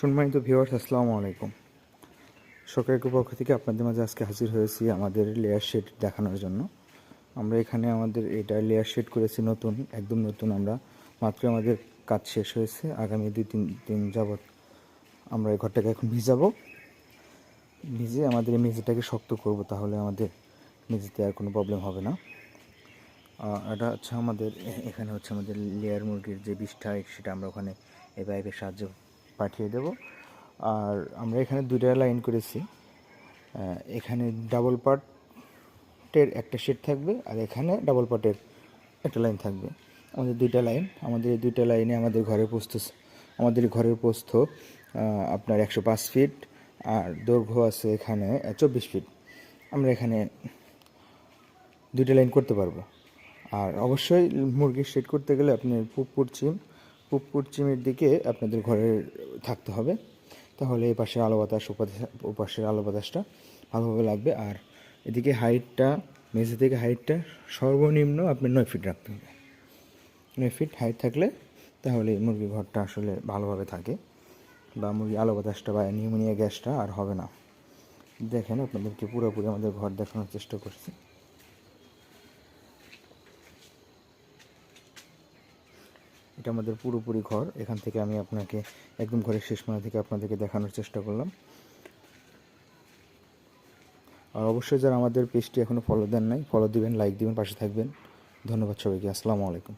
সম্মানিত ভিউয়ার্স, আসসালামু আলাইকুম। সরকারের পক্ষ থেকে আপনাদের মাঝে আজকে হাজির হয়েছি আমাদের লেয়ার শেড দেখানোর জন্য। আমরা এখানে আমাদের এটা লেয়ার শেড করেছি নতুন, একদম নতুন। আমরা মাত্র আমাদের কাজ শেষ হয়েছে। আগামী 2-3 দিন যাবৎ আমরা এই ঘরটাকে এখন ভিজে আমাদের এই মেঝেটাকে শক্ত করব, তাহলে আমাদের মেঝেতে আর কোনো প্রবলেম হবে না। এটা হচ্ছে আমাদের এখানে হচ্ছে আমাদের লেয়ার মুরগির যে বিষটা, সেটা আমরা ওখানে এই পাইপের সাহায্যে পাঠিয়ে দেব। আর আমরা এখানে 2টা লাইন করেছি। এখানে ডাবল পার্টের একটা শেড থাকবে, আর এখানে ডাবল পার্টের একটা লাইন থাকবে। আমাদের 2টা লাইন, আমাদের এই 2টা লাইনে আমাদের ঘরের প্রস্থ আপনার 105 ফিট, আর দৈর্ঘ্য আছে এখানে 24 ফিট। আমরা এখানে 2টা লাইন করতে পারবো। আর অবশ্যই মুরগির শেড করতে গেলে আপনি পূব পশ্চিমের দিকে আপনাদের ঘরের থাকতে হবে, তাহলে এই পাশের আলো বাতাস ও পাশের আলো বাতাসটা ভালোভাবে লাগবে। আর এদিকে হাইটটা, মেঝে থেকে হাইটটা সর্বনিম্ন আপনি 9 ফিট রাখতে হবে। 9 ফিট হাইট থাকলে তাহলে মুরগির ঘরটা আসলে ভালোভাবে থাকে, বা মুরগির আলো বাতাসটা বা নিউমোনিয়া গ্যাসটা আর হবে না। দেখেন, আপনাদেরকে পুরোপুরি আমাদের ঘর দেখানোর চেষ্টা করছি। এটা আমাদের পুরোপুরি ঘর। এখান থেকে আমি আপনাকে একদম ঘরের শেষ মাথা থেকে আপনাদেরকে দেখানোর চেষ্টা করলাম। আর অবশ্যই যারা আমাদের পেজটি এখনও ফলো দেন নাই, ফলো দিবেন, লাইক দিবেন, পাশে থাকবেন। ধন্যবাদ সবাইকে। আসসালামু আলাইকুম।